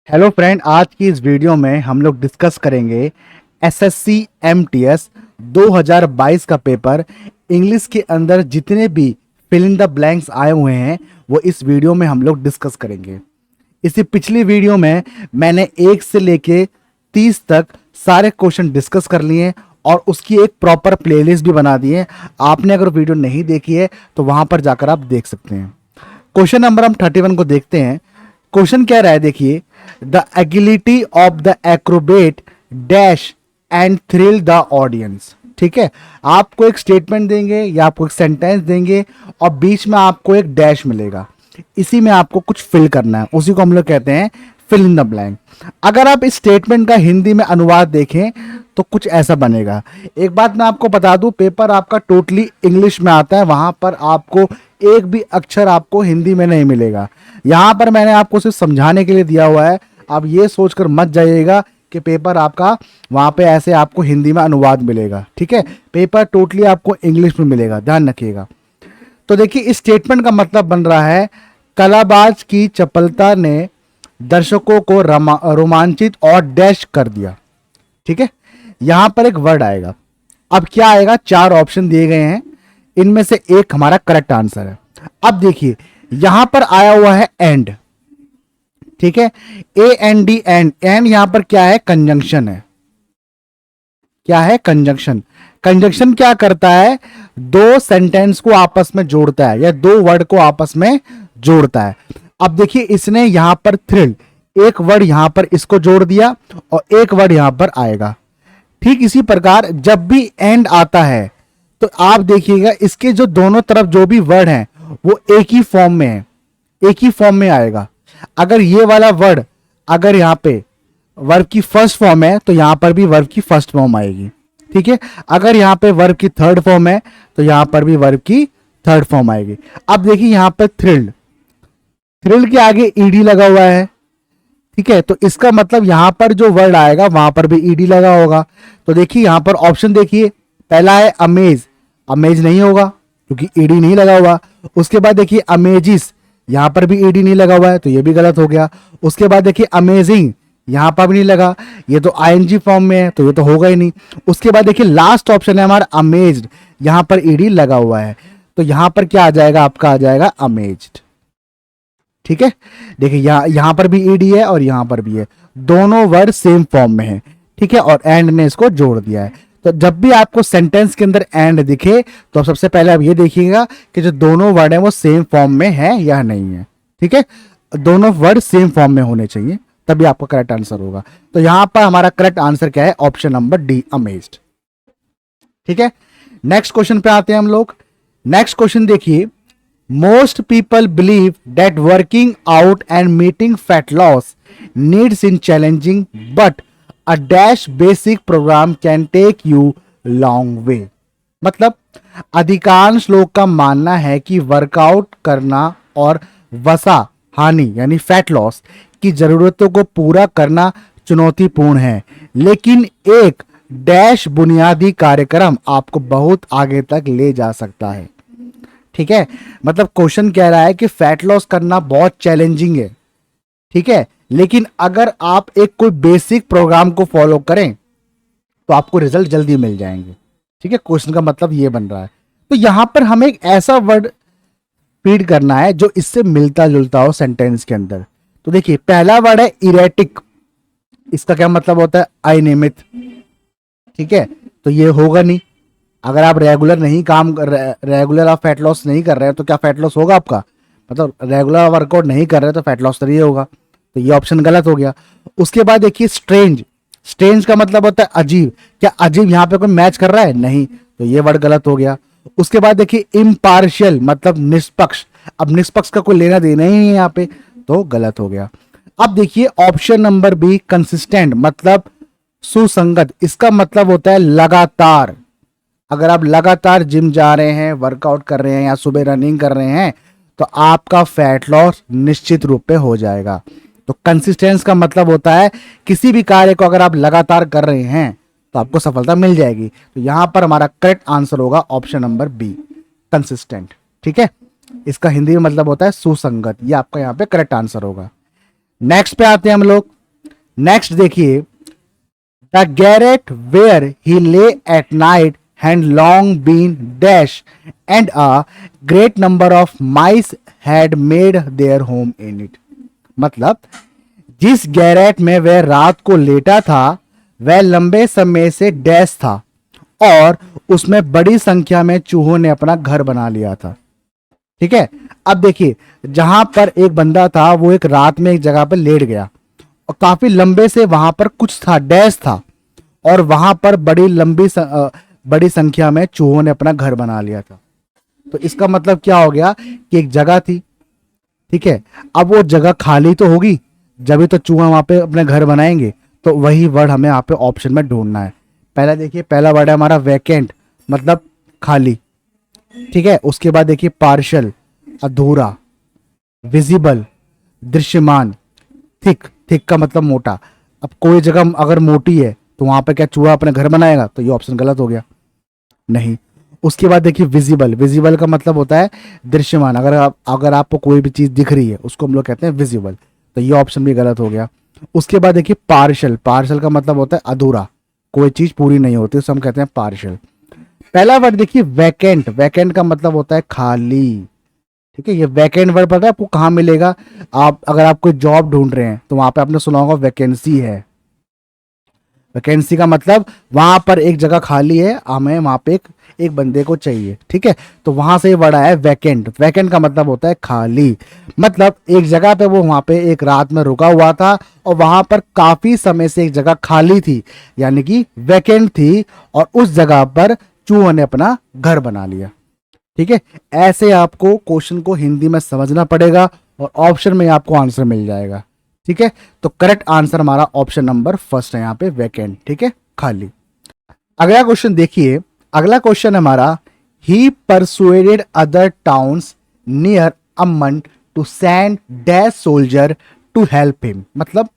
Hello friend, आज की इस वीडियो में हम लोग डिस्कस करेंगे एसएससी एमटीएस 2022 का पेपर। इंग्लिश के अंदर जितने भी फिल इन द ब्लैंक्स आए हुए हैं वो इस वीडियो में हम लोग डिस्कस करेंगे। इसी पिछली वीडियो में मैंने 1 से लेके 30 तक सारे क्वेश्चन डिस्कस कर लिए हैं और उसकी एक प्रॉपर प्लेलिस्ट भी बना दी है। आपने अगर वीडियो नहीं देखी है तो वहां पर जाकर आप देख सकते हैं। क्वेश्चन नंबर हम 31 को देखते हैं। क्वेश्चन क्या रहा है, देखिए। The agility of the acrobat dash and thrill the audience. ठीक है, आपको एक स्टेटमेंट देंगे या आपको एक सेंटेंस देंगे और बीच में आपको एक डैश मिलेगा। इसी में आपको कुछ फिल करना है, उसी को हम लोग कहते हैं फिल इन द ब्लैंक। अगर आप इस स्टेटमेंट का हिंदी में अनुवाद देखें तो कुछ ऐसा बनेगा। एक बात मैं आपको बता दूं, पेपर आपका टोटली इंग्लिश में आता है, वहां पर आपको एक भी अक्षर आपको हिंदी में नहीं मिलेगा। यहां पर मैंने आपको सिर्फ समझाने के लिए दिया हुआ है। आप ये सोचकर मत जाइएगा कि पेपर आपका वहां पे ऐसे आपको हिंदी में अनुवाद मिलेगा। ठीक है, पेपर टोटली आपको इंग्लिश में मिलेगा, ध्यान रखिएगा। तो देखिए, इस स्टेटमेंट का मतलब बन रहा है कलाबाज की चपलता ने दर्शकों को रोमांचित और डैश कर दिया। ठीक है, यहां पर एक वर्ड आएगा। अब क्या आएगा, 4 ऑप्शन दिए गए हैं, इनमें से एक हमारा करेक्ट आंसर है। अब देखिए, यहां पर आया हुआ है एंड। ठीक है, AND एंड। एंड यहां पर क्या है, कंजंक्शन है। क्या है, कंजंक्शन। कंजंक्शन क्या करता है, दो सेंटेंस को आपस में जोड़ता है या दो वर्ड को आपस में जोड़ता है। अब देखिए, इसने यहां पर थ्रिल, एक वर्ड यहां पर इसको जोड़ दिया और एक वर्ड यहां पर आएगा। ठीक इसी प्रकार जब भी एंड आता है तो आप देखिएगा इसके जो दोनों तरफ जो भी वर्ड हैं वो एक ही फॉर्म में है, एक ही फॉर्म में आएगा। अगर ये वाला वर्ड अगर यहाँ पे वर्ब की फर्स्ट फॉर्म है तो यहां पर भी वर्ब की फर्स्ट फॉर्म आएगी। ठीक है, अगर यहाँ पे वर्ब की थर्ड फॉर्म है तो यहां पर भी वर्ब की थर्ड फॉर्म आएगी। अब देखिए यहां पर थ्रिल्ड, थ्रिल के आगे ईडी लगा हुआ है। ठीक है, तो इसका मतलब यहां पर जो वर्ड आएगा वहां पर भी ईडी लगा होगा। तो देखिए यहां पर ऑप्शन देखिए, पहला है अमेज, अमेज नहीं होगा क्योंकि ईडी नहीं लगा हुआ। उसके बाद देखिए अमेजिस, यहां पर भी ईडी नहीं लगा हुआ है तो ये भी गलत हो गया। उसके बाद देखिए अमेजिंग, यहां पर भी नहीं लगा, ये तो आईएनजी फॉर्म में है तो ये तो होगा ही नहीं। उसके बाद देखिए लास्ट ऑप्शन है हमारा अमेज्ड, यहां पर ईडी लगा हुआ है तो यहां पर क्या आ जाएगा, आपका आ जाएगा अमेज्ड। ठीक है, देखिए यहां पर भी ईडी है और यहां पर भी है, दोनों वर्ड सेम फॉर्म में है। ठीक है, और एंड ने इसको जोड़ दिया है। तो जब भी आपको सेंटेंस के अंदर एंड दिखे तो सबसे पहले आप ये देखिएगा कि जो दोनों वर्ड है वो सेम फॉर्म में है या नहीं है। ठीक है, दोनों वर्ड सेम फॉर्म में होने चाहिए, तभी आपका करेक्ट आंसर होगा। तो यहां पर हमारा करेक्ट आंसर क्या है, ऑप्शन नंबर डी, अमेज्ड। ठीक है, नेक्स्ट क्वेश्चन पे आते हैं हम लोग। नेक्स्ट क्वेश्चन देखिए, most people believe that working out and meeting fat loss needs in challenging, but a dash basic program can take you long way। मतलब अधिकांश लोग का मानना है कि वर्कआउट करना और वसा हानि यानी फैट लॉस की जरूरतों को पूरा करना चुनौतीपूर्ण है, लेकिन एक डैश बुनियादी कार्यक्रम आपको बहुत आगे तक ले जा सकता है। ठीक है, मतलब क्वेश्चन कह रहा है कि फैट लॉस करना बहुत चैलेंजिंग है। ठीक है, लेकिन अगर आप एक कोई बेसिक प्रोग्राम को फॉलो करें तो आपको रिजल्ट जल्दी मिल जाएंगे। ठीक है, क्वेश्चन का मतलब ये बन रहा है। तो यहां पर हमें एक ऐसा वर्ड फीड करना है जो इससे मिलता जुलता हो सेंटेंस के अंदर। तो देखिए पहला वर्ड है इरेटिक, इसका क्या मतलब होता है, अनियमित। ठीक है, तो ये होगा नहीं। अगर आप रेगुलर नहीं काम कर रहे, रेगुलर आप फैट लॉस नहीं कर रहे हैं तो क्या फैट लॉस होगा आपका, मतलब रेगुलर वर्कआउट नहीं कर रहे तो फैट लॉस तो नहीं होगा, तो ये ऑप्शन गलत हो गया। उसके बाद देखिए स्ट्रेंज, स्ट्रेंज का मतलब होता है अजीब, क्या अजीब यहाँ पे कोई मैच कर रहा है, नहीं, तो ये वर्ड गलत हो गया। उसके बाद देखिए इम्पार्शियल मतलब निष्पक्ष, अब निष्पक्ष का कोई लेना देना ही नहीं है यहाँ पे, तो गलत हो गया। अब देखिए ऑप्शन नंबर बी कंसिस्टेंट मतलब सुसंगत, इसका मतलब होता है लगातार। अगर आप लगातार जिम जा रहे हैं, वर्कआउट कर रहे हैं या सुबह रनिंग कर रहे हैं तो आपका फैट लॉस निश्चित रूप पे हो जाएगा। तो कंसिस्टेंस का मतलब होता है किसी भी कार्य को अगर आप लगातार कर रहे हैं तो आपको सफलता मिल जाएगी। तो यहां पर हमारा करेक्ट आंसर होगा ऑप्शन नंबर बी, कंसिस्टेंट। ठीक है, इसका हिंदी में मतलब होता है सुसंगत, ये आपका यहाँ पे करेक्ट आंसर होगा। नेक्स्ट पे आते हैं हम लोग। नेक्स्ट देखिए, the Garrett where he lay at night had long been dash and a great number of mice had made their home in it. मतलब जिस गैरेट में वह रात को लेटा था वह लंबे समय से डैश था और उसमें बड़ी संख्या में चूहों ने अपना घर बना लिया था। ठीक है, अब देखिए, जहां पर एक बंदा था वो एक रात में एक जगह पर लेट गया और काफी लंबे से वहां पर कुछ था, डैश था, और वहां पर बड़ी संख्या में चूहों ने अपना घर बना लिया था। तो इसका मतलब क्या हो गया कि एक जगह थी, ठीक है, अब वो जगह खाली तो होगी, जब तो चूहा वहां पे अपने घर बनाएंगे। तो वही वर्ड हमें यहाँ पे ऑप्शन में ढूंढना है। पहला देखिए, पहला वर्ड है हमारा वैकेंट, मतलब खाली। ठीक है, उसके बाद देखिए पार्शल, अधूरा, विजिबल, दृश्यमान, थिक, थिक का मतलब मोटा। अब कोई जगह अगर मोटी है तो वहां पे क्या चूहा अपने घर बनाएगा? तो ये ऑप्शन गलत हो गया, नहीं। उसके बाद देखिए विजिबल, विजिबल का मतलब होता है दृश्यमान। अगर आपको कोई भी चीज दिख रही है उसको हम लोग कहते हैं विजिबल, तो ये ऑप्शन भी गलत हो गया। उसके बाद देखिए पार्शल, पार्शल का मतलब होता है अधूरा, कोई चीज पूरी नहीं होती, उसे हम कहते हैं पार्शल। पहला वर्ड देखिए वैकेंट, वैकेंट का मतलब होता है खाली। ठीक है, ये वैकेंट वर्ड पता है आपको कहाँ मिलेगा? अगर आप कोई जॉब ढूंढ रहे हैं तो वहां पे आपने सुना होगा वैकेंसी है। वैकेंसी का मतलब वहां पर एक जगह खाली है, हमें वहां पे एक बंदे को चाहिए। ठीक है, तो वहां से वर्ड आया है वैकेंट। वैकेंट का मतलब होता है खाली, मतलब एक जगह पे वो वहां पे एक रात में रुका हुआ था और वहां पर काफी समय से एक जगह खाली थी, यानी कि वैकेंट थी, और उस जगह पर चूहों ने अपना घर बना लिया। ठीक है, ऐसे आपको क्वेश्चन को हिंदी में समझना पड़ेगा और ऑप्शन में आपको आंसर मिल जाएगा। ठीक है, तो करेक्ट आंसर हमारा ऑप्शन नंबर फर्स्ट है यहाँ पे, वैकेंट। ठीक है, खाली। अगला क्वेश्चन देखिए, अगला क्वेश्चन हमारा, he persuaded other towns near Amman to send dash soldier to help him. मतलब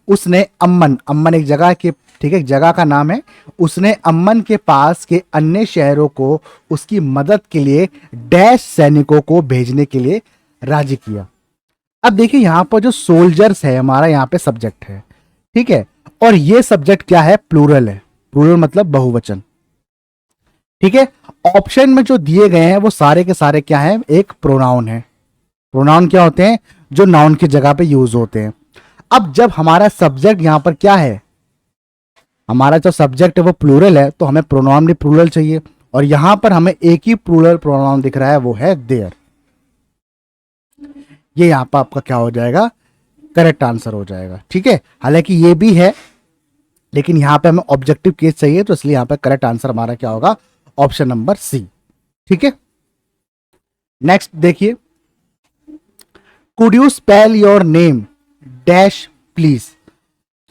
उसने अम्मन, अम्मन एक जगह के, ठीक है, जगह का नाम है, उसने अम्मन के पास के अन्य शहरों को उसकी मदद के लिए डैश सैनिकों को भेजने के लिए राजी किया। अब देखिए यहां पर जो सोल्जर्स है हमारा यहाँ पे सब्जेक्ट है, ठीक है, और ये सब्जेक्ट क्या है? प्लूरल है, प्लूरल मतलब बहुवचन। ठीक है, ऑप्शन में जो दिए गए हैं वो सारे के सारे क्या है? एक प्रोनाउन है। प्रोनाउन क्या होते हैं? जो नाउन की जगह पे यूज होते हैं। अब जब हमारा सब्जेक्ट यहां पर क्या है, हमारा जो सब्जेक्ट है वो प्लूरल है, तो हमें प्रोनाउन भी प्लूरल चाहिए, और यहां पर हमें एक ही प्लूरल प्रोनाउन दिख रहा है, वो है देयर। ये यहां पर आपका क्या हो जाएगा? करेक्ट आंसर हो जाएगा। ठीक है, हालांकि ये भी है, लेकिन यहां पे हमें ऑब्जेक्टिव केस चाहिए, तो इसलिए यहां पे करेक्ट आंसर हमारा क्या होगा? Option number C. ठीक है, नेक्स्ट देखिए, could you spell your name dash please.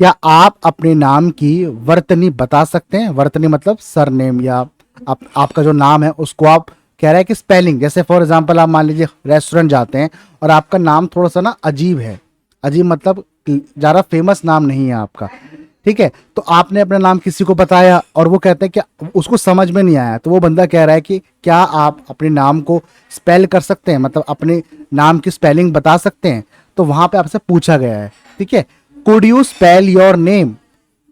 क्या आप अपने नाम की वर्तनी बता सकते हैं? वर्तनी मतलब सरनेम, या आपका जो नाम है उसको आप कह रहे हैं कि स्पेलिंग। जैसे फॉर एग्जांपल आप मान लीजिए रेस्टोरेंट जाते हैं और आपका नाम थोड़ा सा ना अजीब है, अजीब मतलब ज़्यादा फेमस नाम नहीं है आपका, ठीक है, तो आपने अपना नाम किसी को बताया और वो कहते हैं कि उसको समझ में नहीं आया, तो वो बंदा कह रहा है कि क्या आप अपने नाम को स्पेल कर सकते हैं, मतलब अपने नाम की स्पेलिंग बता सकते हैं? तो वहां पे आपसे पूछा गया है, ठीक है, could you spell your name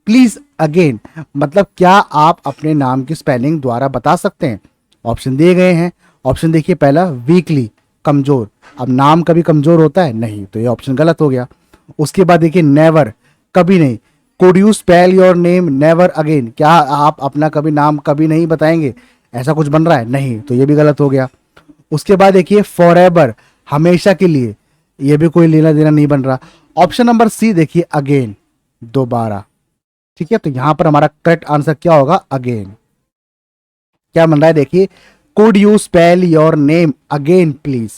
please again, मतलब क्या आप अपने नाम की स्पेलिंग द्वारा बता सकते हैं? ऑप्शन दिए गए हैं। ऑप्शन देखिए, पहला वीकली, कमजोर। अब नाम कभी कमजोर होता है? नहीं, तो ये ऑप्शन गलत हो गया। उसके बाद देखिए नेवर, कभी नहीं। Could you spell your name never again, क्या आप अपना कभी नाम कभी नहीं बताएंगे? ऐसा कुछ बन रहा है? नहीं, तो ये भी गलत हो गया। उसके बाद देखिए फॉरएवर, हमेशा के लिए, ये भी कोई लेना देना नहीं बन रहा। ऑप्शन नंबर सी देखिए अगेन, दोबारा। ठीक है, तो यहां पर हमारा करेक्ट आंसर क्या होगा? अगेन। क्या बन रहा है देखिए, could you spell your name again please,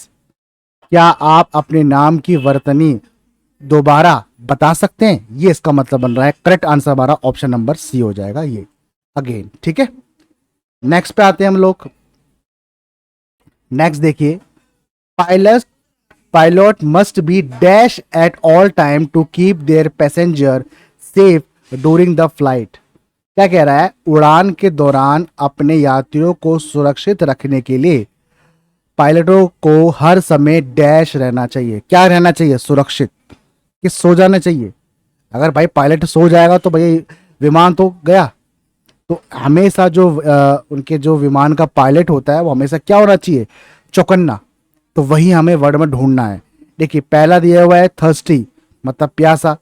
क्या आप अपने नाम की वर्तनी दोबारा बता सकते हैं? ये इसका मतलब बन रहा है। करेक्ट आंसर हमारा ऑप्शन नंबर सी हो जाएगा, ये अगेन। ठीक है, नेक्स्ट पे आते हैं हम लोग। नेक्स्ट देखिए, pilot pilot must be dash at all time to keep their passenger safe during the flight. क्या कह रहा है? उड़ान के दौरान अपने यात्रियों को सुरक्षित रखने के लिए पायलटों को हर समय डैश रहना चाहिए। क्या रहना चाहिए? सुरक्षित। कि सो जाना चाहिए। अगर भाई पायलट सो जाएगा तो भाई विमान तो गया। तो हमेशा जो उनके जो विमान का पायलट होता है वो हमेशा क्या होना चाहिए, चौकन्ना। तो वही हमें वर्ड में ढूंढना है। देखिए पहला दिया हुआ है थर्स्टी, मतलब प्यासा।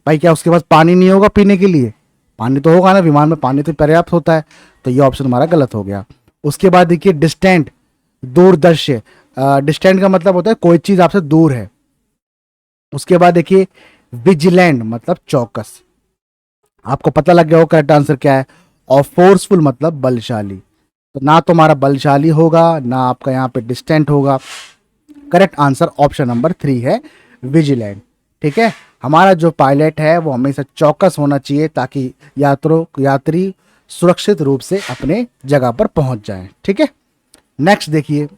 भाई क्या उसके पास पानी नहीं होगा पीने के लिए? पानी तो होगा ना, विमान में पानी तो पर्याप्त होता है। तो ये ऑप्शन हमारा गलत हो गया। उसके बाद देखिए डिस्टेंट, दूरदर्शी। डिस्टेंट का मतलब होता है कोई चीज आपसे दूर है। उसके बाद देखिए विजिलेंट, मतलब चौकस। आपको पता लग गया हो करेक्ट आंसर क्या है। और फोर्सफुल मतलब बलशाली। तो ना तुम्हारा बलशाली होगा ना आपका यहाँ पे डिस्टेंट होगा। करेक्ट आंसर ऑप्शन नंबर 3 है, विजिलेंट। ठीक है, हमारा जो पायलट है वो हमेशा चौकस होना चाहिए ताकि यात्री सुरक्षित रूप से अपने जगह पर पहुंच जाए। ठीक है, नेक्स्ट देखिए,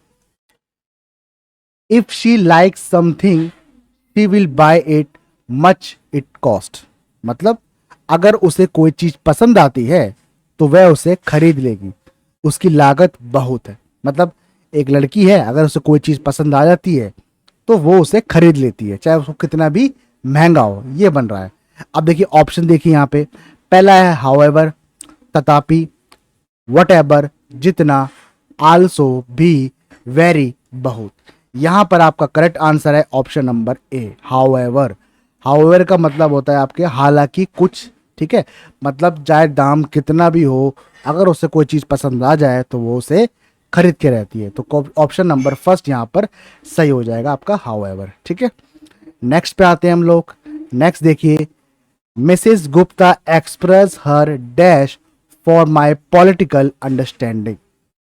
if she like something she will buy it much it cost. मतलब अगर उसे कोई चीज पसंद आती है तो वह उसे खरीद लेगी, उसकी लागत बहुत है। मतलब एक लड़की है, अगर उसे कोई चीज पसंद आ जाती है तो वो उसे खरीद लेती है, चाहे उसको कितना भी महंगा हो। ये बन रहा है। अब देखिए ऑप्शन देखिए यहाँ पे, पहला है हाउएवर, तथापि, वट एवर, जितना, आल्सो, भी, वेरी, बहुत। यहां पर आपका करेक्ट आंसर है option number A, however. However का मतलब होता है आपके हालांकि कुछ। ठीक है, मतलब चाहे दाम कितना भी हो, अगर उसे कोई चीज पसंद आ जाए तो वो उसे खरीद के रहती है। तो ऑप्शन नंबर फर्स्ट यहां पर सही हो जाएगा आपका, हाउएवर। ठीक है, नेक्स्ट पे आते हैं हम लोग। नेक्स्ट देखिए, Mrs Gupta express her dash for my political understanding.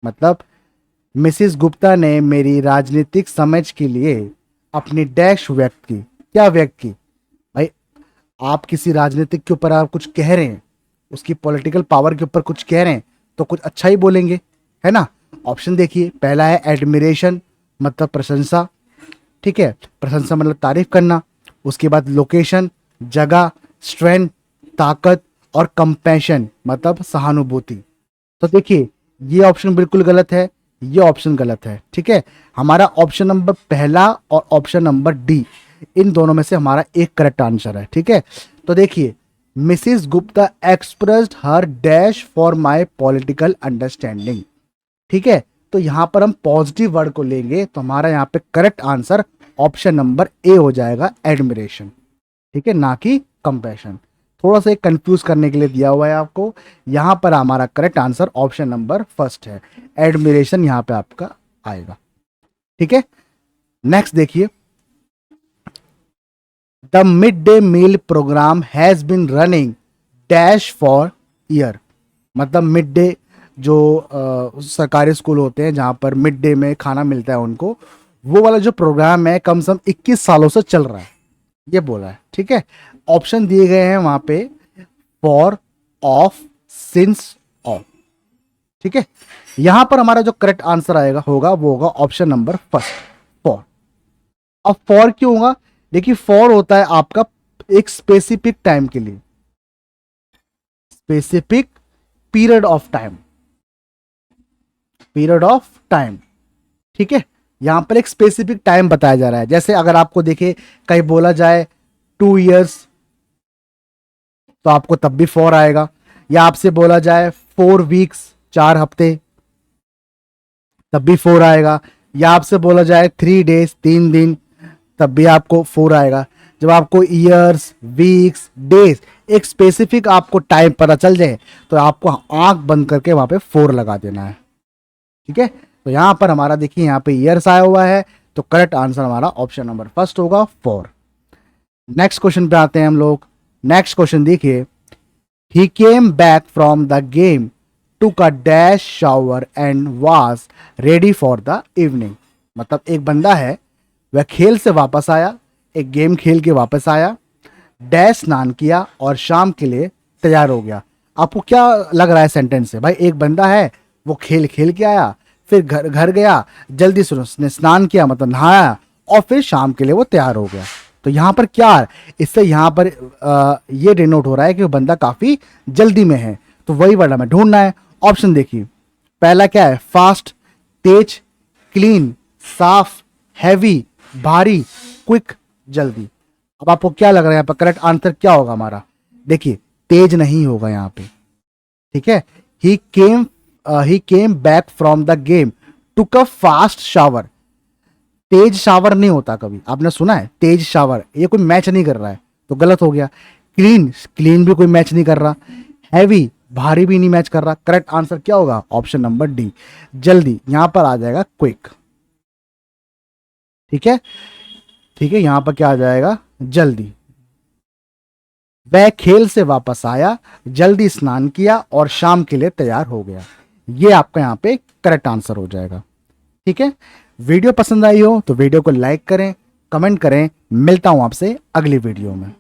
मतलब मिसेस गुप्ता ने मेरी राजनीतिक समझ के लिए अपनी डैश व्यक्त की। क्या व्यक्त की? भाई आप किसी राजनीतिक के ऊपर आप कुछ कह रहे हैं, उसकी पॉलिटिकल पावर के ऊपर कुछ कह रहे हैं, तो कुछ अच्छा ही बोलेंगे, है ना। ऑप्शन देखिए, पहला है एडमिरेशन, मतलब प्रशंसा। ठीक है, प्रशंसा मतलब तारीफ करना। उसके बाद लोकेशन, जगह, स्ट्रेंथ, ताकत, और कंपैशन मतलब सहानुभूति। तो देखिए ये ऑप्शन बिल्कुल गलत है, ये ऑप्शन गलत है। ठीक है, हमारा ऑप्शन नंबर पहला और ऑप्शन नंबर डी, इन दोनों में से हमारा एक करेक्ट आंसर है। ठीक है, तो देखिए Mrs Gupta expressed her dash for my political understanding. ठीक है, तो यहां पर हम पॉजिटिव वर्ड को लेंगे तो हमारा यहाँ पे correct answer option number A हो जाएगा, एडमिरेशन। ठीक है, ना कि कंपैशन। थोड़ा सा कंफ्यूज करने के लिए दिया हुआ है आपको। यहां पर हमारा correct answer option number first है, एडमिरेशन यहां पे आपका आएगा। ठीक है, नेक्स्ट देखिए, the mid day meal programme has been running dash for year. मतलब मिड डे जो सरकारी स्कूल होते हैं जहां पर मिड डे में खाना मिलता है उनको, वो वाला जो प्रोग्राम है कम से कम 21 सालों से चल रहा है, ये बोला है। ठीक है, ऑप्शन दिए गए हैं वहां पे, फॉर, ऑफ, सिंस, ऑफ। ठीक है, यहां पर हमारा जो करेक्ट आंसर आएगा होगा वो होगा ऑप्शन नंबर फर्स्ट, फॉर। अब फॉर क्यों होगा? देखिए फॉर होता है आपका एक स्पेसिफिक टाइम के लिए, specific period of time, period of time. ठीक है, यहां पर एक स्पेसिफिक टाइम बताया जा रहा है। जैसे अगर आपको देखे कहीं बोला जाए 2 इयर्स, तो आपको तब भी 4 आएगा। या आपसे बोला जाए 4 वीक्स, 4 हफ्ते, तब भी 4 आएगा। या आपसे बोला जाए 3 डेज, 3 दिन, तब भी आपको 4 आएगा। जब आपको ईयर्स, वीक्स, डेज, एक स्पेसिफिक आपको टाइम पता चल जाए तो आपको आंख बंद करके वहां पे 4 लगा देना है। ठीक है, तो यहां पर हमारा देखिए यहाँ पे ईयर्स आया हुआ है, तो करेक्ट आंसर हमारा ऑप्शन नंबर फर्स्ट होगा, 4। नेक्स्ट क्वेश्चन पे आते हैं हम लोग। नेक्स्ट क्वेश्चन देखिए, he came back from the game, took a dash shower and was ready for the evening। मतलब एक बंदा है, वह खेल से वापस आया, एक गेम खेल के वापस आया, डैश स्नान किया और शाम के लिए तैयार हो गया। आपको क्या लग रहा है सेंटेंस से? भाई एक बंदा है, वो खेल खेल के आया, फिर घर घर गया, जल्दी से उसने स्नान किया मतलब नहाया, और फिर शाम के लिए वो तैयार हो गया। तो यहाँ पर क्या है? इससे यहाँ पर ये डिनोट हो रहा है कि वो बंदा काफी जल्दी में है। तो वही वर्ड हमें ढूंढना है। ऑप्शन देखिए, पहला क्या है? फास्ट, तेज, क्लीन, साफ, हैवी, भारी, क्विक, जल्दी। अब आपको क्या लग रहा है यहाँ पर करेक्ट आंसर क्या होगा हमारा? देखिए, तेज नहीं होगा यहाँ पे, ठीक है। He came back from the game, took a fast shower. तेज शावर नहीं होता कभी, आपने सुना है तेज शावर? ये कोई मैच नहीं कर रहा है, तो गलत हो गया। क्लीन, क्लीन भी कोई मैच नहीं कर रहा। हैवी, भारी भी नहीं मैच कर रहा। करेक्ट आंसर क्या होगा? ऑप्शन नंबर डी, जल्दी। यहां पर आ जाएगा क्विक, ठीक है। ठीक है, यहां पर क्या आ जाएगा? जल्दी। वह खेल से वापस आया, जल्दी स्नान किया और शाम के लिए तैयार हो गया। ये आपका यहां पे करेक्ट आंसर हो जाएगा, ठीक है। वीडियो पसंद आई हो तो वीडियो को लाइक करें, कमेंट करें। मिलता हूं आपसे अगली वीडियो में।